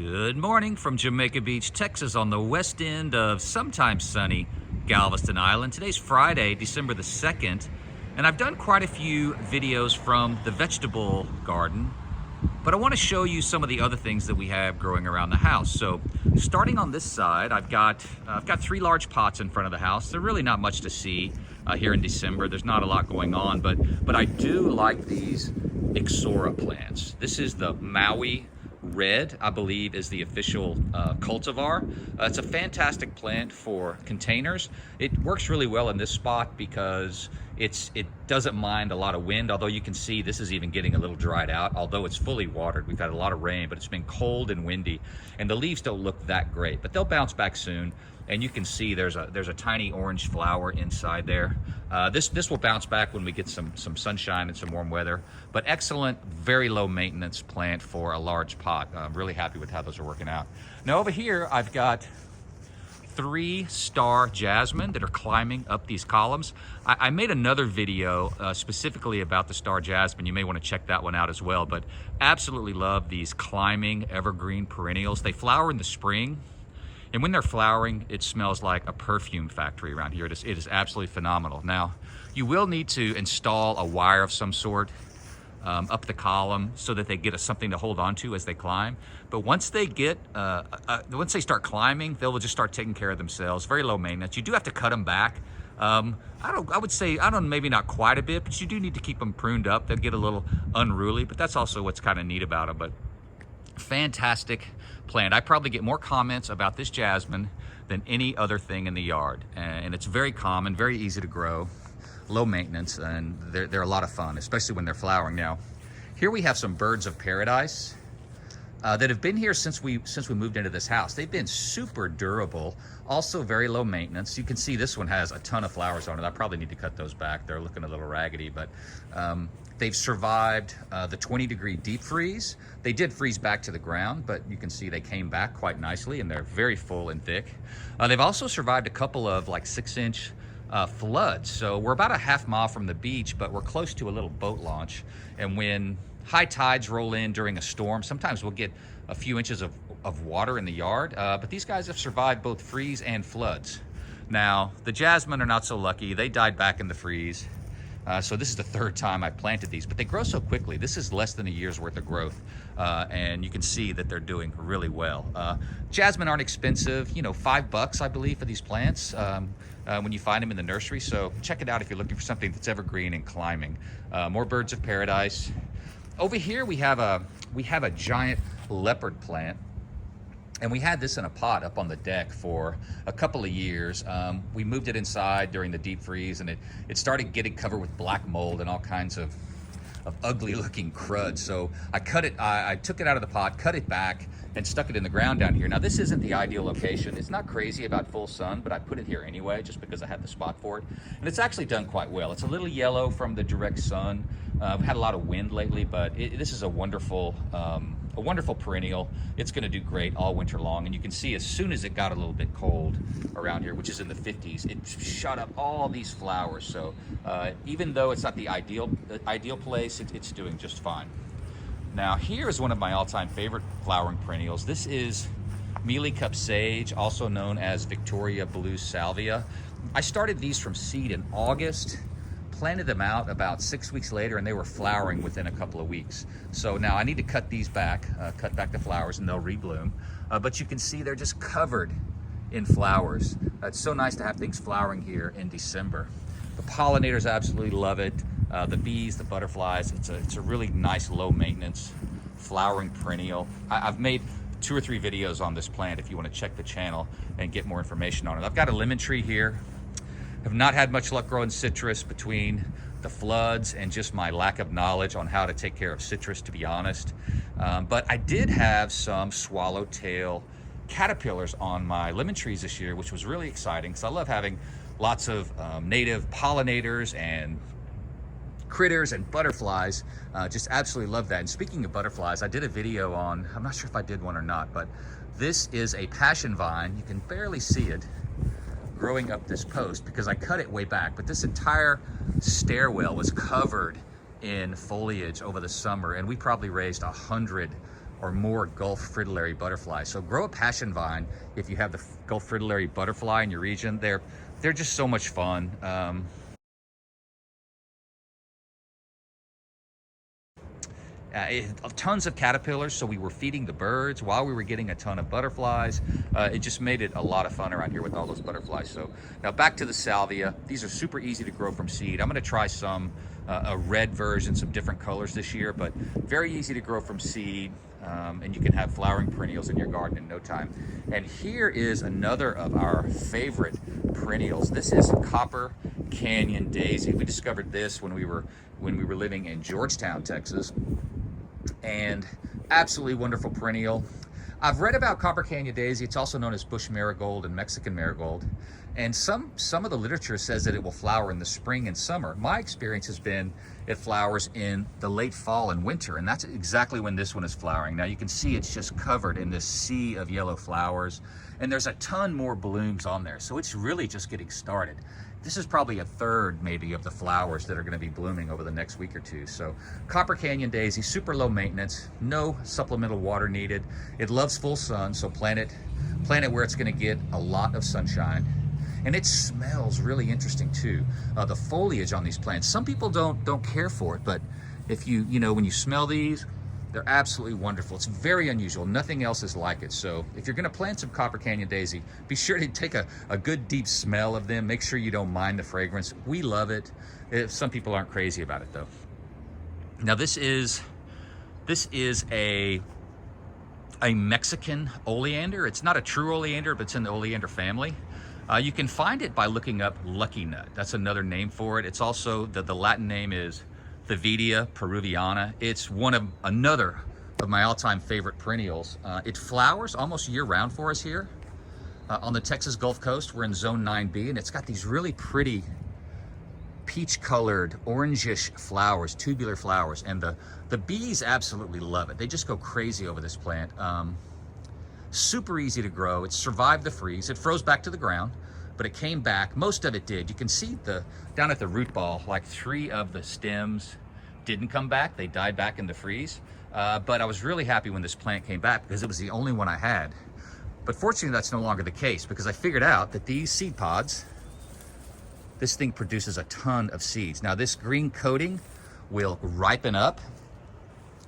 Good morning from Jamaica Beach, Texas, on the west end of sometimes sunny Galveston Island. Today's Friday, December the 2nd, and I've done quite a few videos from the vegetable garden, but I want to show you some of the other things that we have growing around the house. So starting on this side, I've got 3 large pots in front of the house. They're really not much to see here in December. There's not a lot going on, but I do like these Ixora plants. This is the Maui Red, I believe, is the official cultivar. It's a fantastic plant for containers. It works really well in this spot because it doesn't mind a lot of wind, although you can see this is even getting a little dried out. Although it's fully watered, we've had a lot of rain, but it's been cold and windy, and the leaves don't look that great, but they'll bounce back soon. And you can see there's a tiny orange flower inside there. This will bounce back when we get some sunshine and some warm weather. But excellent, very low maintenance plant for a large pot. I'm really happy with how those are working out. Now over here, I've got 3 star jasmine that are climbing up these columns. I made another video specifically about the star jasmine. You may want to check that one out as well. But absolutely love these climbing evergreen perennials. They flower in the spring. And when they're flowering, it smells like a perfume factory around here. It is absolutely phenomenal. Now, you will need to install a wire of some sort up the column so that they get something to hold on to as they climb. But once they once they start climbing, they'll just start taking care of themselves. Very low maintenance. You do have to cut them back. I would say, maybe not quite a bit, but you do need to keep them pruned up. They'll get a little unruly, but that's also what's kind of neat about them. But fantastic plant. I probably get more comments about this jasmine than any other thing in the yard, and it's very common, very easy to grow, low maintenance, and they're a lot of fun, especially when they're flowering. Now here we have some birds of paradise that have been here since we moved into this house. They've been super durable, also very low maintenance. You can see this one has a ton of flowers on it. I probably need to cut those back. They're looking a little raggedy, but they've survived the 20-degree deep freeze. They did freeze back to the ground, but you can see they came back quite nicely, and they're very full and thick. They've also survived a couple of like 6-inch floods. So we're about a half mile from the beach, but we're close to a little boat launch. And when high tides roll in during a storm, sometimes we'll get a few inches of water in the yard, but these guys have survived both freeze and floods. Now, the jasmine are not so lucky. They died back in the freeze. So this is the 3rd time I planted these, but they grow so quickly. This is less than a year's worth of growth, and you can see that they're doing really well. Jasmine aren't expensive, $5 I believe for these plants when you find them in the nursery. So check it out if you're looking for something that's evergreen and climbing. More birds of paradise. Over here we have a giant leopard plant. And we had this in a pot up on the deck for a couple of years. We moved it inside during the deep freeze, and it started getting covered with black mold and all kinds of ugly looking crud. So I took it out of the pot, cut it back, and stuck it in the ground down here. Now this isn't the ideal location. It's not crazy about full sun, but I put it here anyway just because I had the spot for it. And it's actually done quite well. It's a little yellow from the direct sun. We've had a lot of wind lately, but this is a wonderful perennial. It's going to do great all winter long, and you can see as soon as it got a little bit cold around here, which is in the 50s, it shot up all these flowers. So even though it's not the ideal place, it's doing just fine. Now here is one of my all-time favorite flowering perennials. This is mealy cup sage, also known as Victoria blue salvia. I started these from seed in August, planted them out about 6 weeks later, and they were flowering within a couple of weeks. So now I need to cut these back, cut back the flowers, and they'll rebloom. But you can see they're just covered in flowers. It's so nice to have things flowering here in December. The pollinators absolutely love it. The bees, the butterflies. It's a really nice low maintenance flowering perennial. I've made 2 or 3 videos on this plant if you want to check the channel and get more information on it. I've got a lemon tree here. Have not had much luck growing citrus between the floods and just my lack of knowledge on how to take care of citrus, to be honest. But I did have some swallowtail caterpillars on my lemon trees this year, which was really exciting because I love having lots of native pollinators and critters and butterflies. Just absolutely love that. And speaking of butterflies, I did a video on, I'm not sure if I did one or not, but this is a passion vine. You can barely see it growing up this post because I cut it way back, but this entire stairwell was covered in foliage over the summer, and we probably raised 100 or more Gulf fritillary butterflies. So grow a passion vine if you have the Gulf fritillary butterfly in your region. They're just so much fun. Tons of caterpillars, so we were feeding the birds while we were getting a ton of butterflies. It just made it a lot of fun around here with all those butterflies. So now back to the salvia. These are super easy to grow from seed. I'm going to try some a red version, some different colors this year, but very easy to grow from seed. And you can have flowering perennials in your garden in no time. And here is another of our favorite perennials. This is Copper Canyon Daisy. We discovered this when we were living in Georgetown, Texas. And absolutely wonderful perennial. I've read about Copper Canyon Daisy. It's also known as bush marigold and Mexican marigold. And some of the literature says that it will flower in the spring and summer. My experience has been it flowers in the late fall and winter, and that's exactly when this one is flowering. Now you can see it's just covered in this sea of yellow flowers, and there's a ton more blooms on there. So it's really just getting started. This is probably a third maybe of the flowers that are going to be blooming over the next week or two. So Copper Canyon Daisy, super low maintenance, no supplemental water needed. It loves full sun, so plant it where it's going to get a lot of sunshine. And it smells really interesting too. The foliage on these plants, some people don't care for it, but if when you smell these, they're absolutely wonderful. It's very unusual. Nothing else is like it. So if you're going to plant some Copper Canyon Daisy, be sure to take a good deep smell of them. Make sure you don't mind the fragrance. We love it. Some people aren't crazy about it though. Now this is a Mexican oleander. It's not a true oleander, but it's in the oleander family. You can find it by looking up lucky nut. That's another name for it. It's also, the Latin name is Vidia peruviana. It's another of my all-time favorite perennials. It flowers almost year-round for us here on the Texas Gulf Coast. We're in Zone 9B, and it's got these really pretty peach-colored, orangish flowers, tubular flowers, and the bees absolutely love it. They just go crazy over this plant. Super easy to grow. It survived the freeze. It froze back to the ground, but it came back. Most of it did. You can see down at the root ball, like 3 of the stems didn't come back. They died back in the freeze. But I was really happy when this plant came back because it was the only one I had. But fortunately, that's no longer the case because I figured out that these seed pods, this thing produces a ton of seeds. Now this green coating will ripen up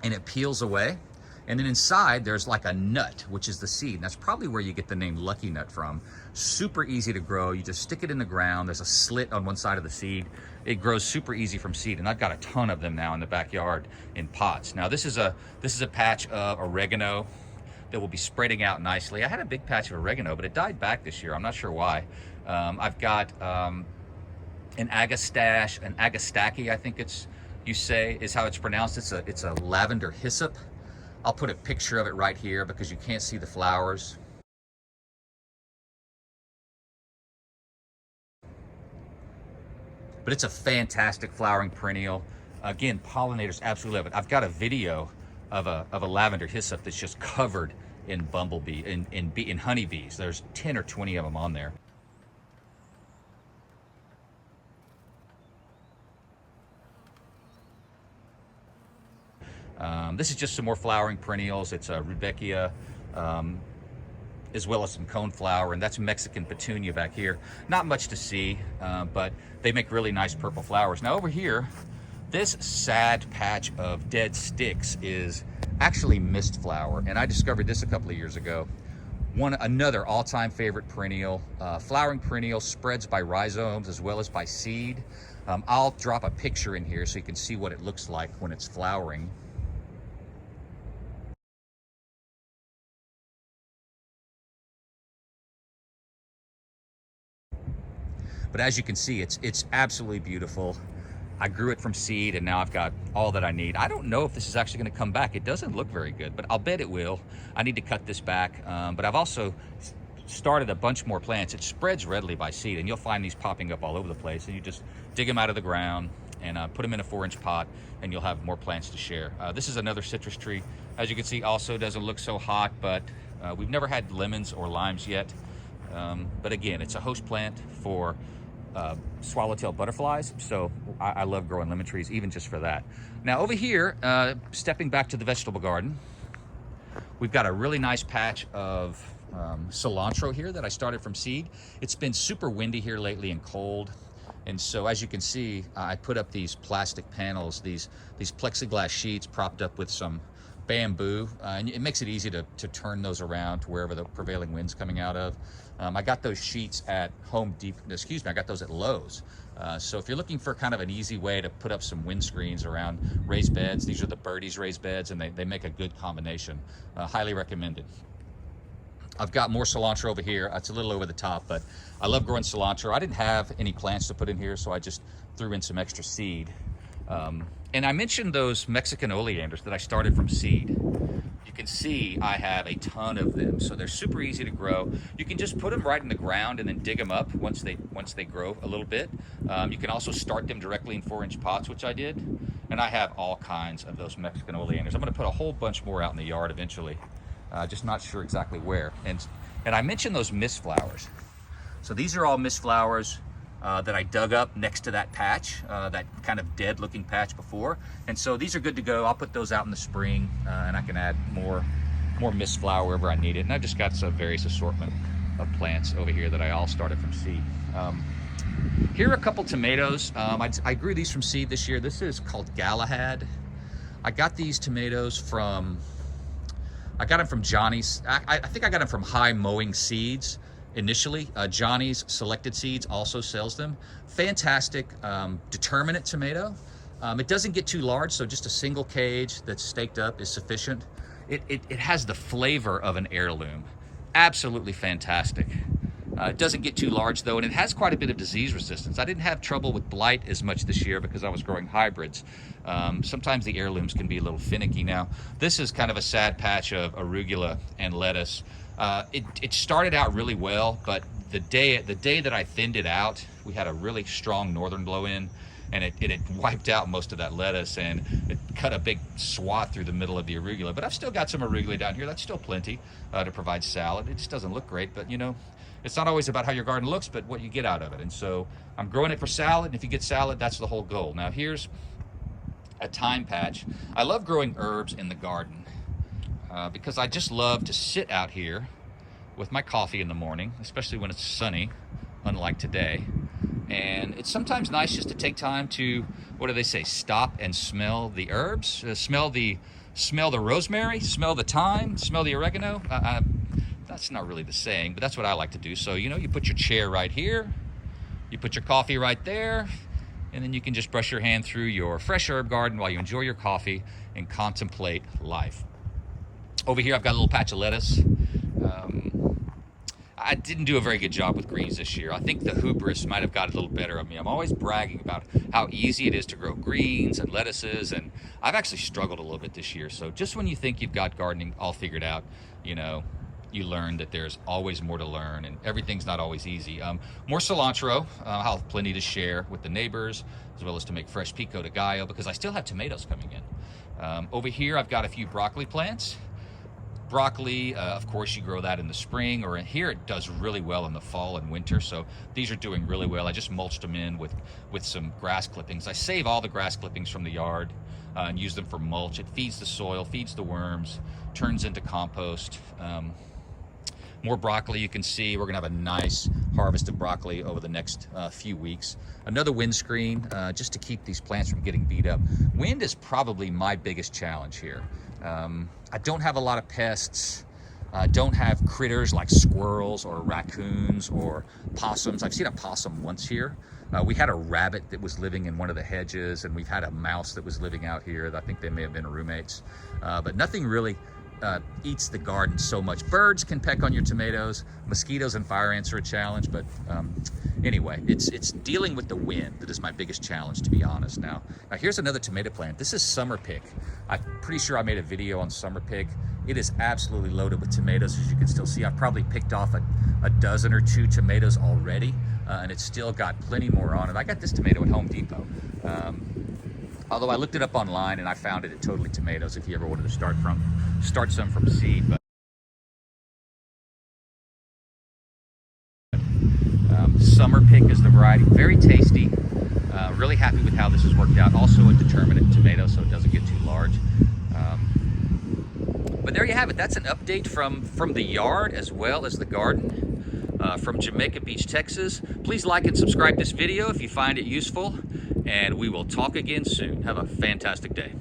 and it peels away. And then inside there's like a nut, which is the seed. And that's probably where you get the name Lucky Nut from. Super easy to grow. You just stick it in the ground. There's a slit on one side of the seed. It grows super easy from seed. And I've got a ton of them now in the backyard in pots. Now this is a patch of oregano that will be spreading out nicely. I had a big patch of oregano, but it died back this year. I'm not sure why. I've got an Agastache, I think is how it's pronounced. It's a lavender hyssop. I'll put a picture of it right here because you can't see the flowers. But it's a fantastic flowering perennial. Again, pollinators absolutely love it. I've got a video of a lavender hyssop that's just covered in in honeybees. There's 10 or 20 of them on there. This is just some more flowering perennials. It's a Rudbeckia, as well as some coneflower, and that's Mexican petunia back here. Not much to see, but they make really nice purple flowers. Now over here, this sad patch of dead sticks is actually mist flower, and I discovered this a couple of years ago. Another all-time favorite perennial. Flowering perennial, spreads by rhizomes as well as by seed. I'll drop a picture in here so you can see what it looks like when it's flowering. But as you can see, it's absolutely beautiful. I grew it from seed and now I've got all that I need. I don't know if this is actually gonna come back. It doesn't look very good, but I'll bet it will. I need to cut this back. But I've also started a bunch more plants. It spreads readily by seed, and you'll find these popping up all over the place. And you just dig them out of the ground and put them in a 4-inch pot, and you'll have more plants to share. This is another citrus tree. As you can see, also doesn't look so hot, but we've never had lemons or limes yet. But again, it's a host plant for swallowtail butterflies, so I love growing lemon trees even just for that. Now over here, stepping back to the vegetable garden, We've got a really nice patch of cilantro here that I started from seed. It's been super windy here lately and cold. And so as you can see, I put up these plastic panels, these plexiglass sheets propped up with some bamboo, and it makes it easy to turn those around to wherever the prevailing wind's coming out of. I got those sheets at I got those at Lowe's. So if you're looking for kind of an easy way to put up some windscreens around raised beds, these are the Birdies raised beds, and they make a good combination. Highly recommended. I've got more cilantro over here. It's a little over the top, but I love growing cilantro. I didn't have any plants to put in here, so I just threw in some extra seed. And I mentioned those Mexican oleanders that I started from seed. You can see I have a ton of them, so they're super easy to grow. You can just put them right in the ground and then dig them up once they grow a little bit. You can also start them directly in 4-inch pots, which I did. And I have all kinds of those Mexican oleanders. I'm gonna put a whole bunch more out in the yard eventually. Just not sure exactly where. And I mentioned those mist flowers. So these are all mist flowers that I dug up next to that patch, that kind of dead looking patch before. And so these are good to go. I'll put those out in the spring, and I can add more mist flower wherever I need it. And I've just got some various assortment of plants over here that I all started from seed. Here are a couple tomatoes. I grew these from seed this year. This is called Galahad. I got these tomatoes from Johnny's. I think I got them from High Mowing Seeds initially. Johnny's Selected Seeds also sells them. Fantastic determinate tomato. It doesn't get too large, so just a single cage that's staked up is sufficient. It has the flavor of an heirloom. Absolutely fantastic. It doesn't get too large though, and it has quite a bit of disease resistance. I didn't have trouble with blight as much this year because I was growing hybrids. Sometimes the heirlooms can be a little finicky. Now, this is kind of a sad patch of arugula and lettuce. It started out really well, but the day that I thinned it out, we had a really strong northern blow in, and it had wiped out most of that lettuce, and it cut a big swath through the middle of the arugula. But I've still got some arugula down here. That's still plenty to provide salad. It just doesn't look great, but you know, it's not always about how your garden looks, but what you get out of it. And so I'm growing it for salad, and if you get salad, that's the whole goal. Now here's a thyme patch. I love growing herbs in the garden because I just love to sit out here with my coffee in the morning, especially when it's sunny, unlike today. And it's sometimes nice just to take time to, what do they say, stop and smell the herbs, smell the rosemary, smell the thyme, smell the oregano. That's not really the saying, but that's what I like to do. So, you know, you put your chair right here, you put your coffee right there, and then you can just brush your hand through your fresh herb garden while you enjoy your coffee and contemplate life. Over here, I've got a little patch of lettuce. I didn't do a very good job with greens this year. I think the hubris might have got a little better of me. I'm always bragging about how easy it is to grow greens and lettuces, and I've actually struggled a little bit this year. So just when you think you've got gardening all figured out, you know, you learn that there's always more to learn, and everything's not always easy. More cilantro. I'll have plenty to share with the neighbors, as well as to make fresh pico de gallo, because I still have tomatoes coming in. Over here, I've got a few broccoli plants. Broccoli, of course, you grow that in the spring, or in here it does really well in the fall and winter. So these are doing really well. I just mulched them in with some grass clippings. I save all the grass clippings from the yard and use them for mulch. It feeds the soil, feeds the worms, turns into compost. More broccoli. You can see we're gonna have a nice harvest of broccoli over the next few weeks. Another windscreen just to keep these plants from getting beat up. Wind is probably my biggest challenge here. I don't have a lot of pests. I don't have critters like squirrels or raccoons or possums. I've seen a possum once here. We had a rabbit that was living in one of the hedges, and we've had a mouse that was living out here. I think they may have been roommates, but nothing really eats the garden so much. Birds can peck on your tomatoes. Mosquitoes and fire ants are a challenge, but anyway, it's dealing with the wind that is my biggest challenge, to be honest. Now here's another tomato plant. This is summer pick. I'm pretty sure I made a video on summer pick. It is absolutely loaded with tomatoes, as you can still see. I've probably picked off a dozen or two tomatoes already, and it's still got plenty more on it. I got this tomato at Home Depot. Although I looked it up online and I found it at Totally Tomatoes if you ever wanted to start some from seed. But Summer Pick is the variety. Very tasty. Really happy with how this has worked out. Also a determinate tomato, so it doesn't get too large. But there you have it. That's an update from the yard as well as the garden from Jamaica Beach, Texas. Please like and subscribe this video if you find it useful, and we will talk again soon. Have a fantastic day.